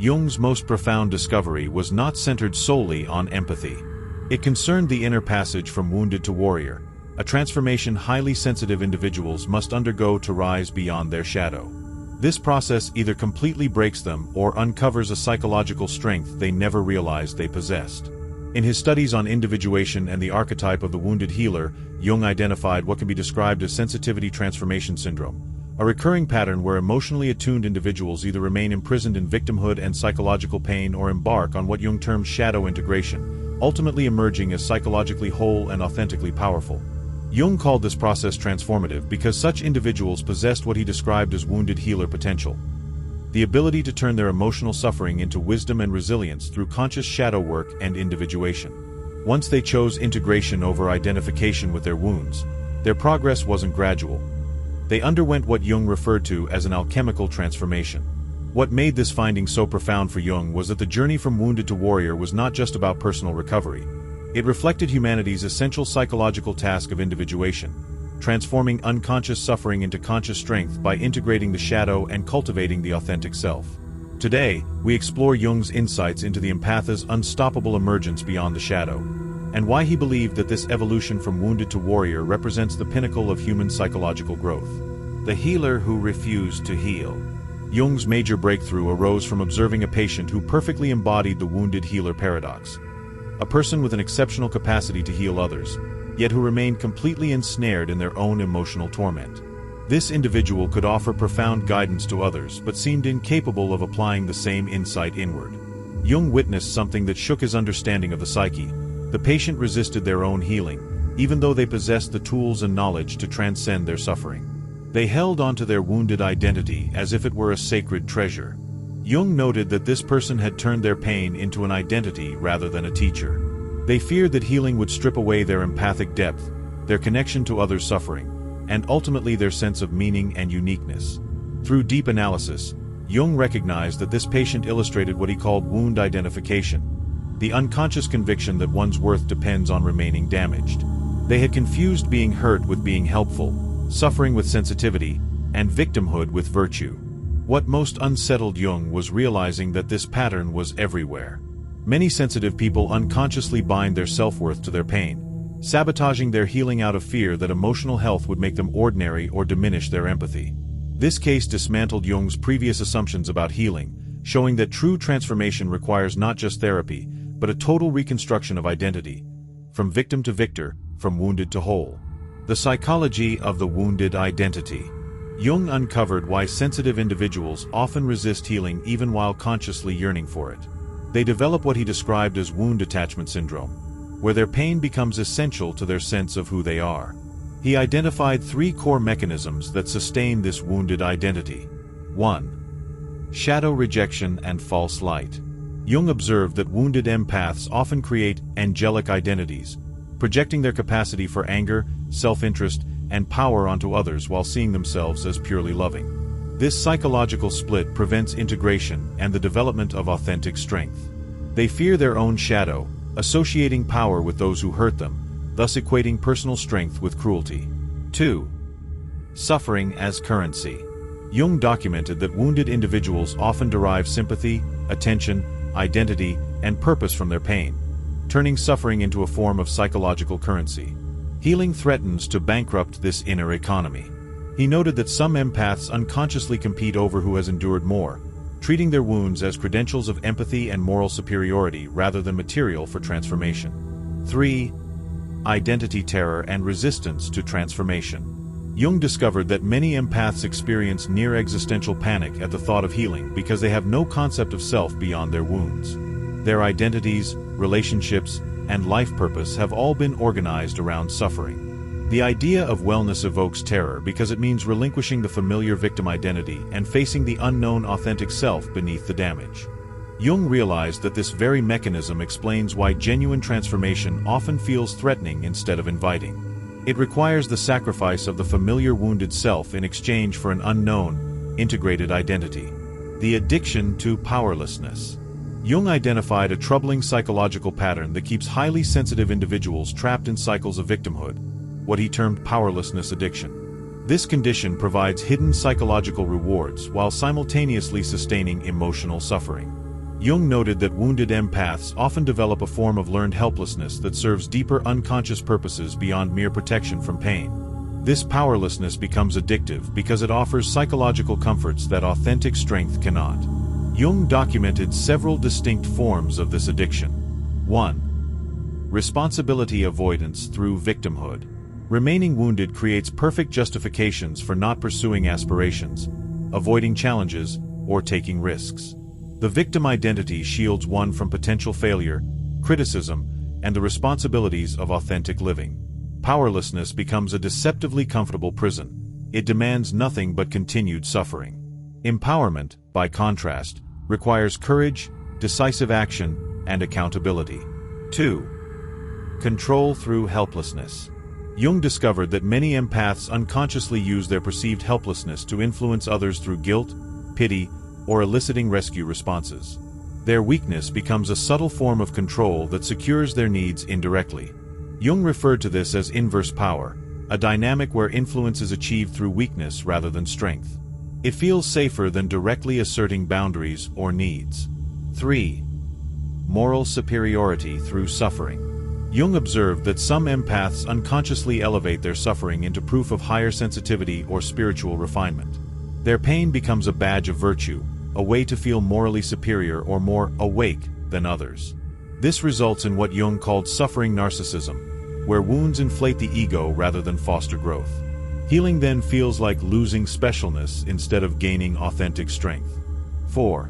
Jung's most profound discovery was not centered solely on empathy. It concerned the inner passage from wounded to warrior, a transformation highly sensitive individuals must undergo to rise beyond their shadow. This process either completely breaks them or uncovers a psychological strength they never realized they possessed. In his studies on individuation and the archetype of the wounded healer, Jung identified what can be described as sensitivity transformation syndrome, a recurring pattern where emotionally attuned individuals either remain imprisoned in victimhood and psychological pain or embark on what Jung termed shadow integration, ultimately emerging as psychologically whole and authentically powerful. Jung called this process transformative because such individuals possessed what he described as wounded healer potential, the ability to turn their emotional suffering into wisdom and resilience through conscious shadow work and individuation. Once they chose integration over identification with their wounds, their progress wasn't gradual. They underwent what Jung referred to as an alchemical transformation. What made this finding so profound for Jung was that the journey from wounded to warrior was not just about personal recovery. It reflected humanity's essential psychological task of individuation, transforming unconscious suffering into conscious strength by integrating the shadow and cultivating the authentic self. Today, we explore Jung's insights into the empath's unstoppable emergence beyond the shadow, and why he believed that this evolution from wounded to warrior represents the pinnacle of human psychological growth. The healer who refused to heal. Jung's major breakthrough arose from observing a patient who perfectly embodied the wounded healer paradox. A person with an exceptional capacity to heal others, yet who remained completely ensnared in their own emotional torment. This individual could offer profound guidance to others but seemed incapable of applying the same insight inward. Jung witnessed something that shook his understanding of the psyche. The patient resisted their own healing, even though they possessed the tools and knowledge to transcend their suffering. They held onto their wounded identity as if it were a sacred treasure. Jung noted that this person had turned their pain into an identity rather than a teacher. They feared that healing would strip away their empathic depth, their connection to others' suffering, and ultimately their sense of meaning and uniqueness. Through deep analysis, Jung recognized that this patient illustrated what he called wound identification, the unconscious conviction that one's worth depends on remaining damaged. They had confused being hurt with being helpful, suffering with sensitivity, and victimhood with virtue. What most unsettled Jung was realizing that this pattern was everywhere. Many sensitive people unconsciously bind their self-worth to their pain, sabotaging their healing out of fear that emotional health would make them ordinary or diminish their empathy. This case dismantled Jung's previous assumptions about healing, showing that true transformation requires not just therapy, but a total reconstruction of identity, from victim to victor, from wounded to whole. The psychology of the wounded identity. Jung uncovered why sensitive individuals often resist healing even while consciously yearning for it. They develop what he described as wound attachment syndrome, where their pain becomes essential to their sense of who they are. He identified 3 core mechanisms that sustain this wounded identity. 1. Shadow rejection and false light. Jung observed that wounded empaths often create angelic identities, projecting their capacity for anger, self-interest, and power onto others while seeing themselves as purely loving. This psychological split prevents integration and the development of authentic strength. They fear their own shadow, associating power with those who hurt them, thus equating personal strength with cruelty. 2. Suffering as currency. Jung documented that wounded individuals often derive sympathy, attention, identity, and purpose from their pain, turning suffering into a form of psychological currency. Healing threatens to bankrupt this inner economy. He noted that some empaths unconsciously compete over who has endured more, treating their wounds as credentials of empathy and moral superiority rather than material for transformation. 3. Identity terror and resistance to transformation. Jung discovered that many empaths experience near-existential panic at the thought of healing because they have no concept of self beyond their wounds. Their identities, relationships, and life purpose have all been organized around suffering. The idea of wellness evokes terror because it means relinquishing the familiar victim identity and facing the unknown authentic self beneath the damage. Jung realized that this very mechanism explains why genuine transformation often feels threatening instead of inviting. It requires the sacrifice of the familiar wounded self in exchange for an unknown, integrated identity. The addiction to powerlessness. Jung identified a troubling psychological pattern that keeps highly sensitive individuals trapped in cycles of victimhood, what he termed powerlessness addiction. This condition provides hidden psychological rewards while simultaneously sustaining emotional suffering. Jung noted that wounded empaths often develop a form of learned helplessness that serves deeper unconscious purposes beyond mere protection from pain. This powerlessness becomes addictive because it offers psychological comforts that authentic strength cannot. Jung documented several distinct forms of this addiction. 1. Responsibility avoidance through victimhood. Remaining wounded creates perfect justifications for not pursuing aspirations, avoiding challenges, or taking risks. The victim identity shields one from potential failure, criticism, and the responsibilities of authentic living. Powerlessness becomes a deceptively comfortable prison. It demands nothing but continued suffering. Empowerment, by contrast, requires courage, decisive action, and accountability. 2. Control through helplessness. Jung discovered that many empaths unconsciously use their perceived helplessness to influence others through guilt, pity, or eliciting rescue responses. Their weakness becomes a subtle form of control that secures their needs indirectly. Jung referred to this as inverse power, a dynamic where influence is achieved through weakness rather than strength. It feels safer than directly asserting boundaries or needs. 3. Moral superiority through suffering. Jung observed that some empaths unconsciously elevate their suffering into proof of higher sensitivity or spiritual refinement. Their pain becomes a badge of virtue, a way to feel morally superior or more awake than others. This results in what Jung called suffering narcissism, where wounds inflate the ego rather than foster growth. Healing then feels like losing specialness instead of gaining authentic strength. 4.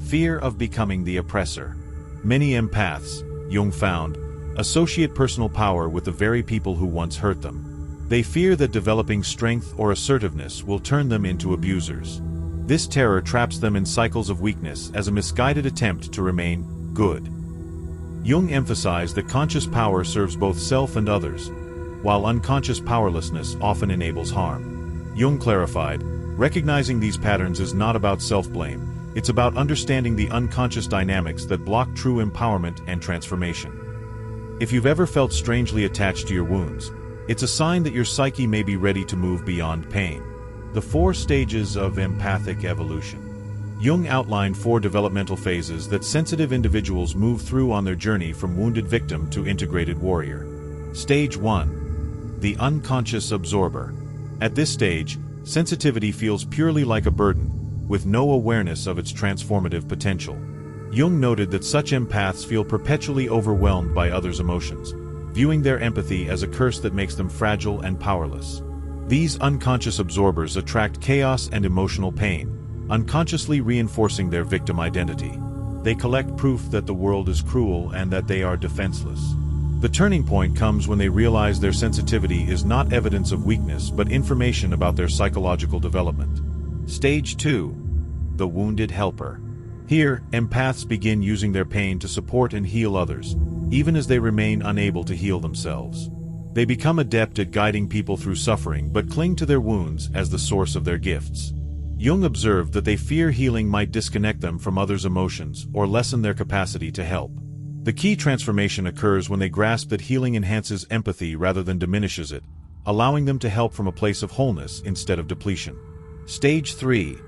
Fear of becoming the oppressor. Many empaths, Jung found, associate personal power with the very people who once hurt them. They fear that developing strength or assertiveness will turn them into abusers. This terror traps them in cycles of weakness as a misguided attempt to remain good. Jung emphasized that conscious power serves both self and others, while unconscious powerlessness often enables harm. Jung clarified, recognizing these patterns is not about self-blame, it's about understanding the unconscious dynamics that block true empowerment and transformation. If you've ever felt strangely attached to your wounds, it's a sign that your psyche may be ready to move beyond pain. The 4 stages of empathic evolution. Jung outlined 4 developmental phases that sensitive individuals move through on their journey from wounded victim to integrated warrior. Stage 1. The unconscious absorber. At this stage, sensitivity feels purely like a burden, with no awareness of its transformative potential. Jung noted that such empaths feel perpetually overwhelmed by others' emotions, viewing their empathy as a curse that makes them fragile and powerless. These unconscious absorbers attract chaos and emotional pain, unconsciously reinforcing their victim identity. They collect proof that the world is cruel and that they are defenseless. The turning point comes when they realize their sensitivity is not evidence of weakness but information about their psychological development. Stage 2. The wounded helper. Here, empaths begin using their pain to support and heal others, even as they remain unable to heal themselves. They become adept at guiding people through suffering but cling to their wounds as the source of their gifts. Jung observed that they fear healing might disconnect them from others' emotions or lessen their capacity to help. The key transformation occurs when they grasp that healing enhances empathy rather than diminishes it, allowing them to help from a place of wholeness instead of depletion. Stage 3.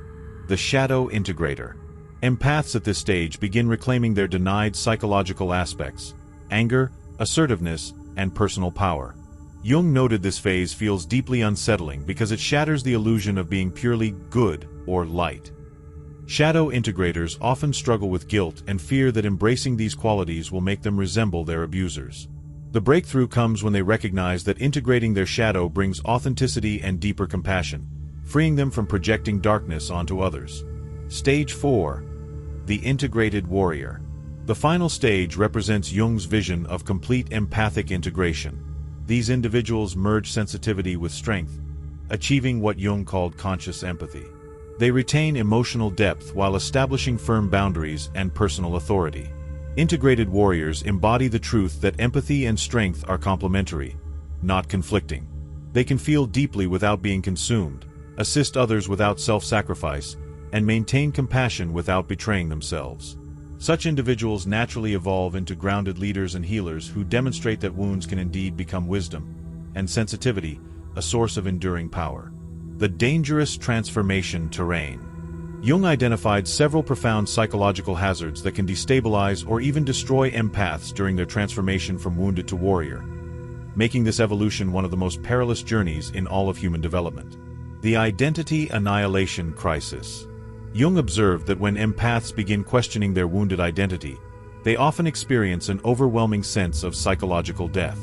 The shadow integrator. Empaths at this stage begin reclaiming their denied psychological aspects: anger, assertiveness, and personal power. Jung noted this phase feels deeply unsettling because it shatters the illusion of being purely good or light. Shadow integrators often struggle with guilt and fear that embracing these qualities will make them resemble their abusers. The breakthrough comes when they recognize that integrating their shadow brings authenticity and deeper compassion, freeing them from projecting darkness onto others. Stage 4. The integrated warrior. The final stage represents Jung's vision of complete empathic integration. These individuals merge sensitivity with strength, achieving what Jung called conscious empathy. They retain emotional depth while establishing firm boundaries and personal authority. Integrated warriors embody the truth that empathy and strength are complementary, not conflicting. They can feel deeply without being consumed, assist others without self-sacrifice, and maintain compassion without betraying themselves. Such individuals naturally evolve into grounded leaders and healers who demonstrate that wounds can indeed become wisdom, and sensitivity, a source of enduring power. The dangerous transformation terrain. Jung identified several profound psychological hazards that can destabilize or even destroy empaths during their transformation from wounded to warrior, making this evolution one of the most perilous journeys in all of human development. The identity annihilation crisis. Jung observed that when empaths begin questioning their wounded identity, they often experience an overwhelming sense of psychological death.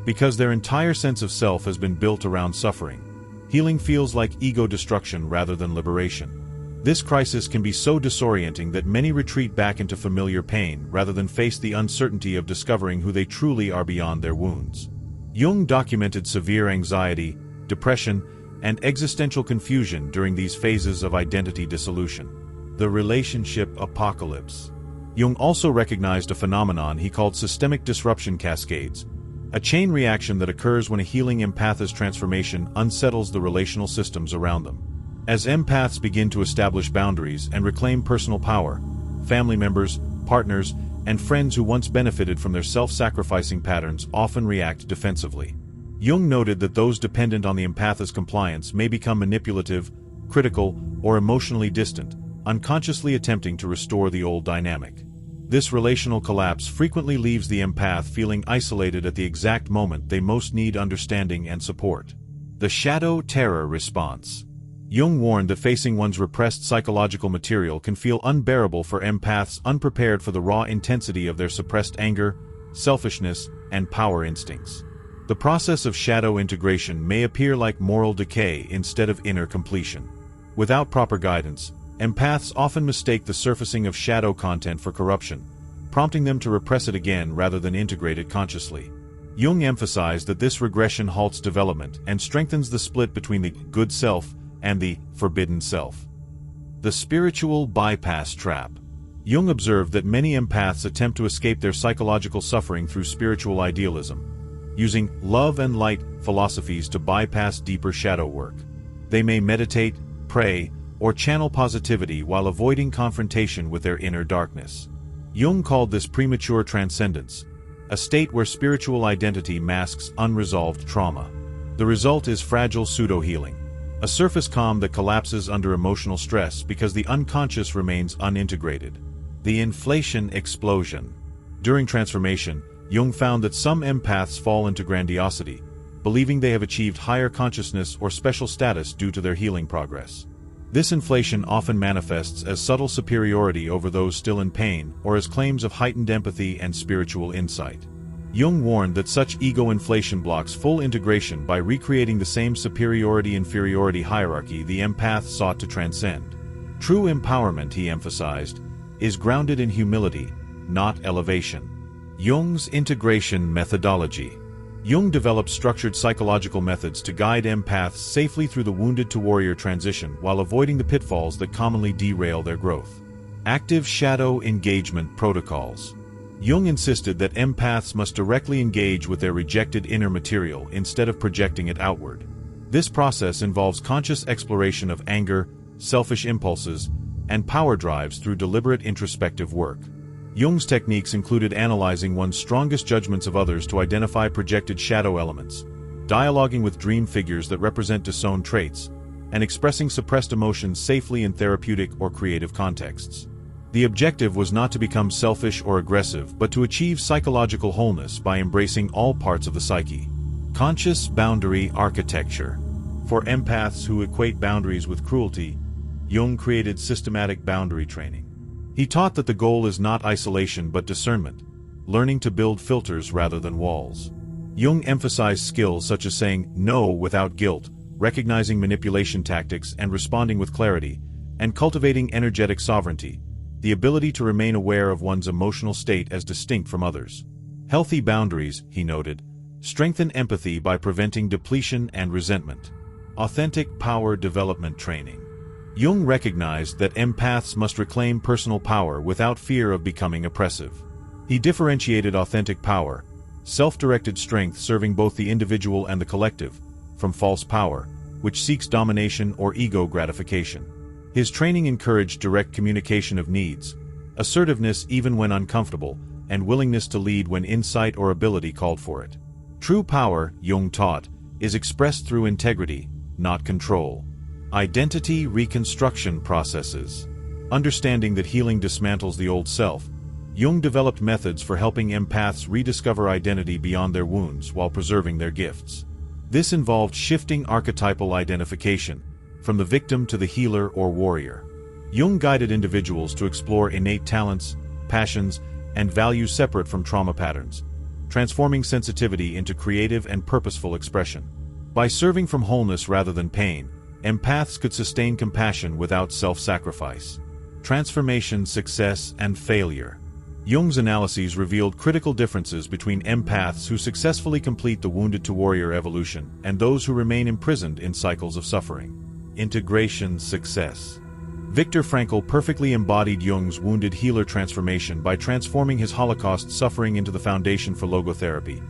Because their entire sense of self has been built around suffering, healing feels like ego destruction rather than liberation. This crisis can be so disorienting that many retreat back into familiar pain rather than face the uncertainty of discovering who they truly are beyond their wounds. Jung documented severe anxiety, depression, and existential confusion during these phases of identity dissolution. The relationship apocalypse. Jung also recognized a phenomenon he called systemic disruption cascades, a chain reaction that occurs when a healing empath's transformation unsettles the relational systems around them. As empaths begin to establish boundaries and reclaim personal power, family members, partners, and friends who once benefited from their self-sacrificing patterns often react defensively. Jung noted that those dependent on the empath's compliance may become manipulative, critical, or emotionally distant, unconsciously attempting to restore the old dynamic. This relational collapse frequently leaves the empath feeling isolated at the exact moment they most need understanding and support. The shadow terror response. Jung warned that facing one's repressed psychological material can feel unbearable for empaths unprepared for the raw intensity of their suppressed anger, selfishness, and power instincts. The process of shadow integration may appear like moral decay instead of inner completion. Without proper guidance, empaths often mistake the surfacing of shadow content for corruption, prompting them to repress it again rather than integrate it consciously. Jung emphasized that this regression halts development and strengthens the split between the good self and the forbidden self. The spiritual bypass trap. Jung observed that many empaths attempt to escape their psychological suffering through spiritual idealism, using love and light philosophies to bypass deeper shadow work. They may meditate, pray, or channel positivity while avoiding confrontation with their inner darkness. Jung called this premature transcendence, a state where spiritual identity masks unresolved trauma. The result is fragile pseudo-healing, a surface calm that collapses under emotional stress because the unconscious remains unintegrated. The inflation explosion. During transformation, Jung found that some empaths fall into grandiosity, believing they have achieved higher consciousness or special status due to their healing progress. This inflation often manifests as subtle superiority over those still in pain or as claims of heightened empathy and spiritual insight. Jung warned that such ego inflation blocks full integration by recreating the same superiority-inferiority hierarchy the empath sought to transcend. True empowerment, he emphasized, is grounded in humility, not elevation. Jung's integration methodology. Jung developed structured psychological methods to guide empaths safely through the wounded-to-warrior transition while avoiding the pitfalls that commonly derail their growth. Active shadow engagement protocols. Jung insisted that empaths must directly engage with their rejected inner material instead of projecting it outward. This process involves conscious exploration of anger, selfish impulses, and power drives through deliberate introspective work. Jung's techniques included analyzing one's strongest judgments of others to identify projected shadow elements, dialoguing with dream figures that represent disowned traits, and expressing suppressed emotions safely in therapeutic or creative contexts. The objective was not to become selfish or aggressive, but to achieve psychological wholeness by embracing all parts of the psyche. Conscious boundary architecture. For empaths who equate boundaries with cruelty, Jung created systematic boundary training. He taught that the goal is not isolation but discernment, learning to build filters rather than walls. Jung emphasized skills such as saying no without guilt, recognizing manipulation tactics and responding with clarity, and cultivating energetic sovereignty, the ability to remain aware of one's emotional state as distinct from others. Healthy boundaries, he noted, strengthen empathy by preventing depletion and resentment. Authentic power development training. Jung recognized that empaths must reclaim personal power without fear of becoming oppressive. He differentiated authentic power, self-directed strength serving both the individual and the collective, from false power, which seeks domination or ego gratification. His training encouraged direct communication of needs, assertiveness even when uncomfortable, and willingness to lead when insight or ability called for it. True power, Jung taught, is expressed through integrity, not control. Identity reconstruction processes. Understanding that healing dismantles the old self, Jung developed methods for helping empaths rediscover identity beyond their wounds while preserving their gifts. This involved shifting archetypal identification, from the victim to the healer or warrior. Jung guided individuals to explore innate talents, passions, and values separate from trauma patterns, transforming sensitivity into creative and purposeful expression. By serving from wholeness rather than pain, empaths could sustain compassion without self-sacrifice. Transformation, success, and failure. Jung's analyses revealed critical differences between empaths who successfully complete the wounded-to-warrior evolution and those who remain imprisoned in cycles of suffering. Integration, success. Viktor Frankl perfectly embodied Jung's wounded healer transformation by transforming his Holocaust suffering into the foundation for logotherapy,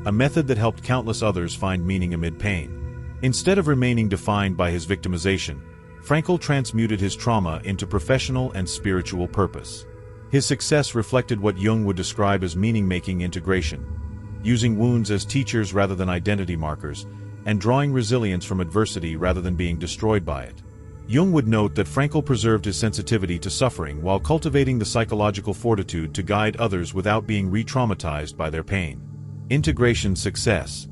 a method that helped countless others find meaning amid pain. Instead of remaining defined by his victimization, Frankl transmuted his trauma into professional and spiritual purpose. His success reflected what Jung would describe as meaning-making integration, using wounds as teachers rather than identity markers, and drawing resilience from adversity rather than being destroyed by it. Jung would note that Frankl preserved his sensitivity to suffering while cultivating the psychological fortitude to guide others without being re-traumatized by their pain. Integration, success.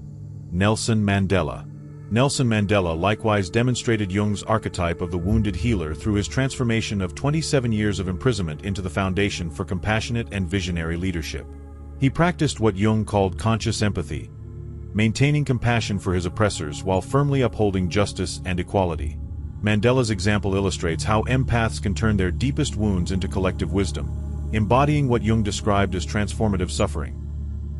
Nelson Mandela. Nelson Mandela likewise demonstrated Jung's archetype of the wounded healer through his transformation of 27 years of imprisonment into the foundation for compassionate and visionary leadership. He practiced what Jung called conscious empathy, maintaining compassion for his oppressors while firmly upholding justice and equality. Mandela's example illustrates how empaths can turn their deepest wounds into collective wisdom, embodying what Jung described as transformative suffering,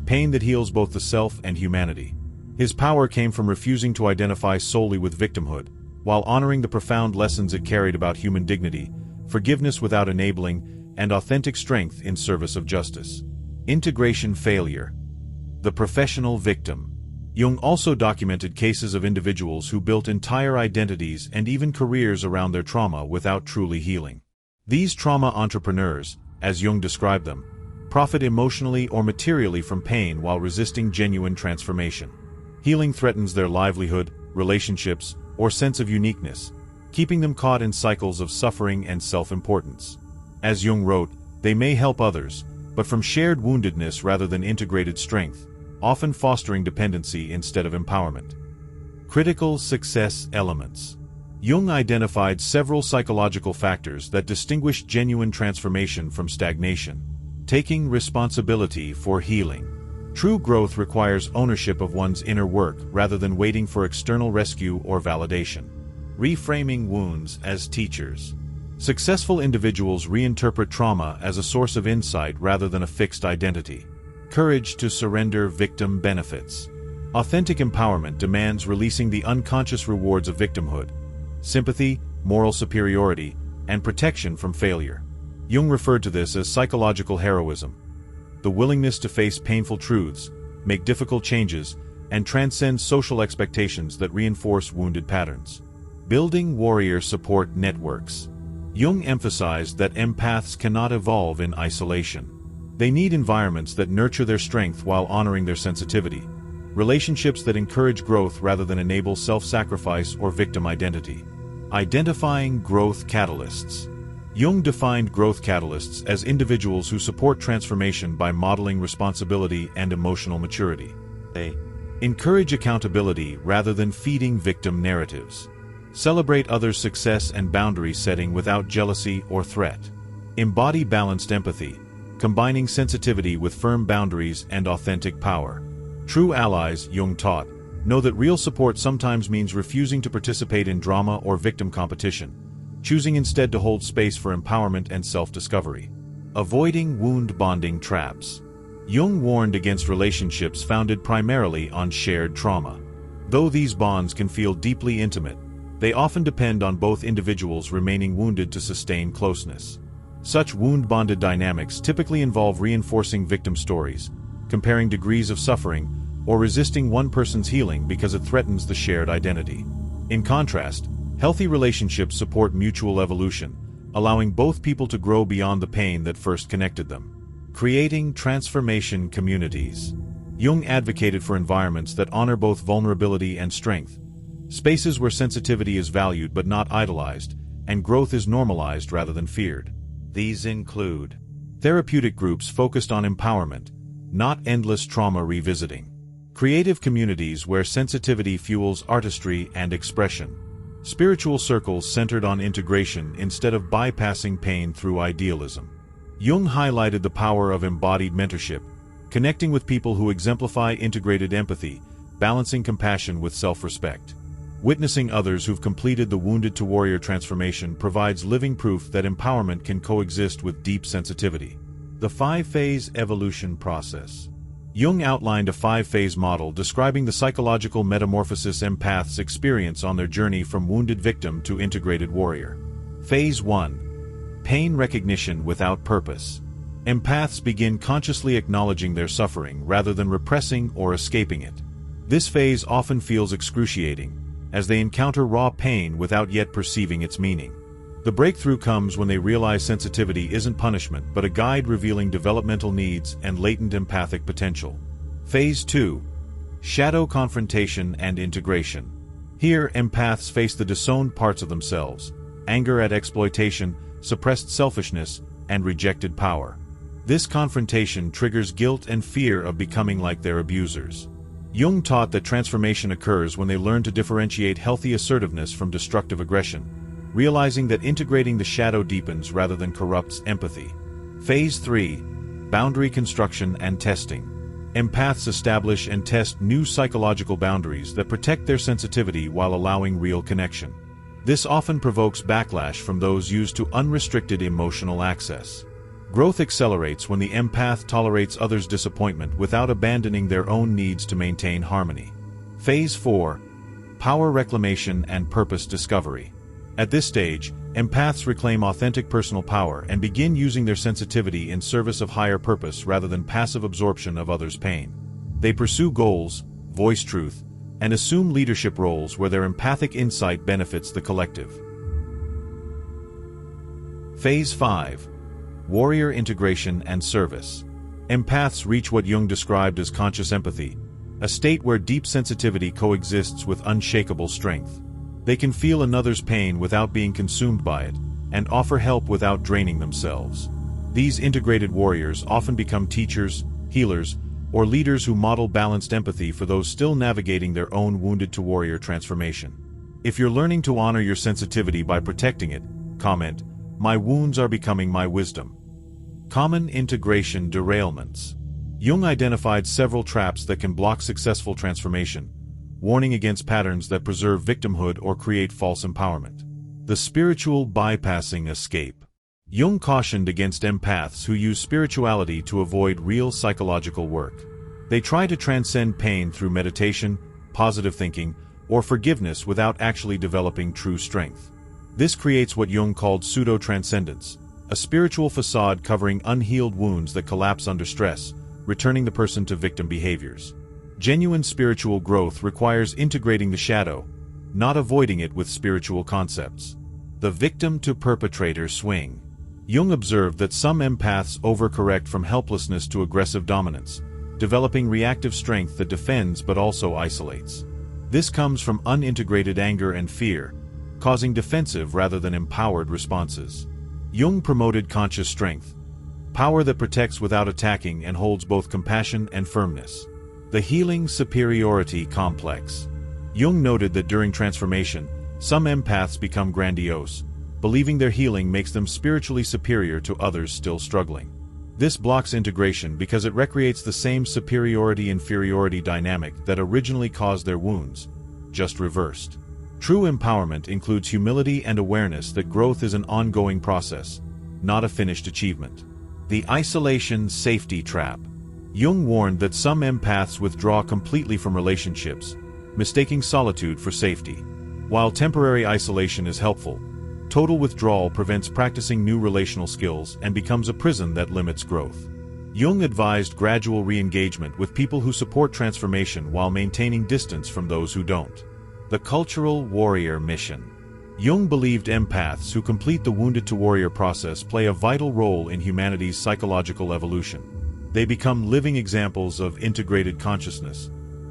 pain that heals both the self and humanity. His power came from refusing to identify solely with victimhood, while honoring the profound lessons it carried about human dignity, forgiveness without enabling, and authentic strength in service of justice. Integration, failure. The professional victim. Jung also documented cases of individuals who built entire identities and even careers around their trauma without truly healing. These trauma entrepreneurs, as Jung described them, profit emotionally or materially from pain while resisting genuine transformation. Healing threatens their livelihood, relationships, or sense of uniqueness, keeping them caught in cycles of suffering and self-importance. As Jung wrote, they may help others, but from shared woundedness rather than integrated strength, often fostering dependency instead of empowerment. Critical success elements. Jung identified several psychological factors that distinguish genuine transformation from stagnation. Taking responsibility for healing. True growth requires ownership of one's inner work rather than waiting for external rescue or validation. Reframing wounds as teachers. Successful individuals reinterpret trauma as a source of insight rather than a fixed identity. Courage to surrender victim benefits. Authentic empowerment demands releasing the unconscious rewards of victimhood, sympathy, moral superiority, and protection from failure. Jung referred to this as psychological heroism, the willingness to face painful truths, make difficult changes, and transcend social expectations that reinforce wounded patterns. Building warrior support networks. Jung emphasized that empaths cannot evolve in isolation. They need environments that nurture their strength while honoring their sensitivity, relationships that encourage growth rather than enable self-sacrifice or victim identity. Identifying growth catalysts. Jung defined growth catalysts as individuals who support transformation by modeling responsibility and emotional maturity. They encourage accountability rather than feeding victim narratives. Celebrate others' success and boundary setting without jealousy or threat. Embody balanced empathy, combining sensitivity with firm boundaries and authentic power. True allies, Jung taught, know that real support sometimes means refusing to participate in drama or victim competition, choosing instead to hold space for empowerment and self-discovery. Avoiding wound bonding traps. Jung warned against relationships founded primarily on shared trauma. Though these bonds can feel deeply intimate, they often depend on both individuals remaining wounded to sustain closeness. Such wound-bonded dynamics typically involve reinforcing victim stories, comparing degrees of suffering, or resisting one person's healing because it threatens the shared identity. In contrast, healthy relationships support mutual evolution, allowing both people to grow beyond the pain that first connected them. Creating transformation communities. Jung advocated for environments that honor both vulnerability and strength, spaces where sensitivity is valued but not idolized, and growth is normalized rather than feared. These include therapeutic groups focused on empowerment, not endless trauma revisiting; creative communities where sensitivity fuels artistry and expression; spiritual circles centered on integration instead of bypassing pain through idealism. Jung highlighted the power of embodied mentorship, connecting with people who exemplify integrated empathy, balancing compassion with self-respect. Witnessing others who've completed the wounded-to-warrior transformation provides living proof that empowerment can coexist with deep sensitivity. The five-phase evolution process. Jung outlined a five-phase model describing the psychological metamorphosis empaths experience on their journey from wounded victim to integrated warrior. Phase 1. Pain recognition without purpose. Empaths begin consciously acknowledging their suffering rather than repressing or escaping it. This phase often feels excruciating, as they encounter raw pain without yet perceiving its meaning. The breakthrough comes when they realize sensitivity isn't punishment but a guide revealing developmental needs and latent empathic potential. Phase 2. Shadow confrontation and integration. Here, empaths face the disowned parts of themselves: anger at exploitation, suppressed selfishness, and rejected power. This confrontation triggers guilt and fear of becoming like their abusers. Jung taught that transformation occurs when they learn to differentiate healthy assertiveness from destructive aggression, realizing that integrating the shadow deepens rather than corrupts empathy. Phase 3. Boundary construction and testing. Empaths establish and test new psychological boundaries that protect their sensitivity while allowing real connection. This often provokes backlash from those used to unrestricted emotional access. Growth accelerates when the empath tolerates others' disappointment without abandoning their own needs to maintain harmony. Phase 4. Power reclamation and purpose discovery. At this stage, empaths reclaim authentic personal power and begin using their sensitivity in service of higher purpose rather than passive absorption of others' pain. They pursue goals, voice truth, and assume leadership roles where their empathic insight benefits the collective. Phase 5. Warrior integration and service. Empaths reach what Jung described as conscious empathy, a state where deep sensitivity coexists with unshakable strength. They can feel another's pain without being consumed by it, and offer help without draining themselves. These integrated warriors often become teachers, healers, or leaders who model balanced empathy for those still navigating their own wounded-to-warrior transformation. If you're learning to honor your sensitivity by protecting it, comment, "My wounds are becoming my wisdom." Common integration derailments. Jung identified several traps that can block successful transformation, warning against patterns that preserve victimhood or create false empowerment. The spiritual bypassing escape. Jung cautioned against empaths who use spirituality to avoid real psychological work. They try to transcend pain through meditation, positive thinking, or forgiveness without actually developing true strength. This creates what Jung called pseudo-transcendence, a spiritual facade covering unhealed wounds that collapse under stress, returning the person to victim behaviors. Genuine spiritual growth requires integrating the shadow, not avoiding it with spiritual concepts. The victim-to-perpetrator swing. Jung observed that some empaths overcorrect from helplessness to aggressive dominance, developing reactive strength that defends but also isolates. This comes from unintegrated anger and fear, causing defensive rather than empowered responses. Jung promoted conscious strength, power that protects without attacking and holds both compassion and firmness. The healing superiority complex. Jung noted that during transformation, some empaths become grandiose, believing their healing makes them spiritually superior to others still struggling. This blocks integration because it recreates the same superiority-inferiority dynamic that originally caused their wounds, just reversed. True empowerment includes humility and awareness that growth is an ongoing process, not a finished achievement. The isolation safety trap. Jung warned that some empaths withdraw completely from relationships, mistaking solitude for safety. While temporary isolation is helpful, total withdrawal prevents practicing new relational skills and becomes a prison that limits growth. Jung advised gradual re-engagement with people who support transformation while maintaining distance from those who don't. The cultural warrior mission. Jung believed empaths who complete the wounded-to-warrior process play a vital role in humanity's psychological evolution. They become living examples of integrated consciousness,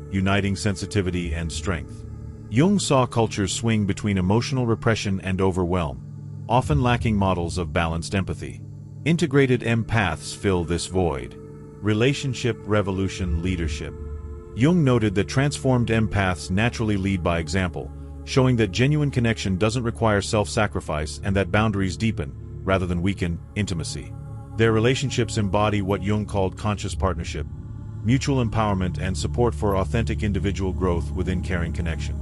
uniting sensitivity and strength. Jung saw cultures swing between emotional repression and overwhelm, often lacking models of balanced empathy. Integrated empaths fill this void. Relationship revolution leadership. Jung noted that transformed empaths naturally lead by example, showing that genuine connection doesn't require self-sacrifice and that boundaries deepen, rather than weaken, intimacy. Their relationships embody what Jung called conscious partnership, mutual empowerment and support for authentic individual growth within caring connection.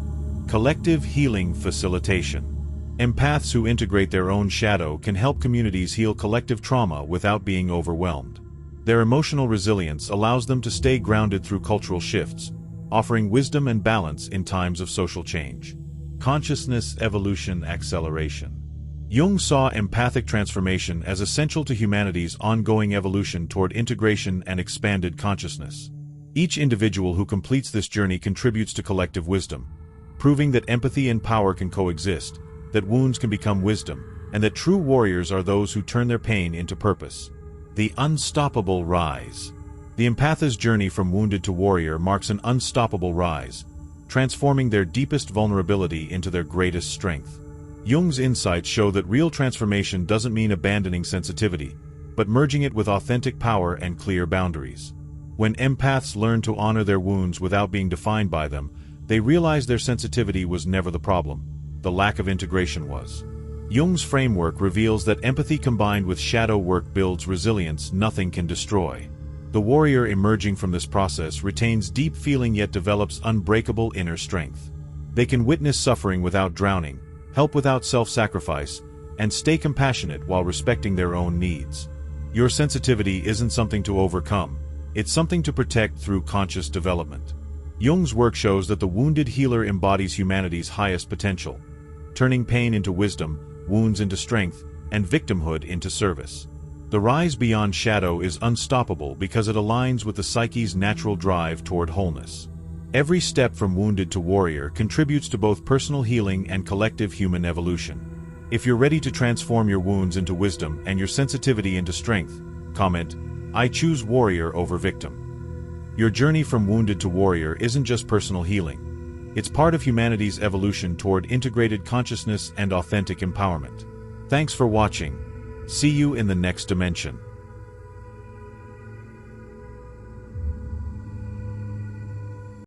Collective healing facilitation. Empaths who integrate their own shadow can help communities heal collective trauma without being overwhelmed. Their emotional resilience allows them to stay grounded through cultural shifts, offering wisdom and balance in times of social change. Consciousness evolution acceleration. Jung saw empathic transformation as essential to humanity's ongoing evolution toward integration and expanded consciousness. Each individual who completes this journey contributes to collective wisdom, proving that empathy and power can coexist, that wounds can become wisdom, and that true warriors are those who turn their pain into purpose. The unstoppable rise. The empath's journey from wounded to warrior marks an unstoppable rise, transforming their deepest vulnerability into their greatest strength. Jung's insights show that real transformation doesn't mean abandoning sensitivity, but merging it with authentic power and clear boundaries. When empaths learn to honor their wounds without being defined by them, they realize their sensitivity was never the problem. The lack of integration was. Jung's framework reveals that empathy combined with shadow work builds resilience nothing can destroy. The warrior emerging from this process retains deep feeling yet develops unbreakable inner strength. They can witness suffering without drowning, help without self-sacrifice, and stay compassionate while respecting their own needs. Your sensitivity isn't something to overcome, it's something to protect through conscious development. Jung's work shows that the wounded healer embodies humanity's highest potential, turning pain into wisdom, wounds into strength, and victimhood into service. The rise beyond shadow is unstoppable because it aligns with the psyche's natural drive toward wholeness. Every step from wounded to warrior contributes to both personal healing and collective human evolution. If you're ready to transform your wounds into wisdom and your sensitivity into strength, comment, "I choose warrior over victim." Your journey from wounded to warrior isn't just personal healing. It's part of humanity's evolution toward integrated consciousness and authentic empowerment. Thanks for watching. See you in the next dimension.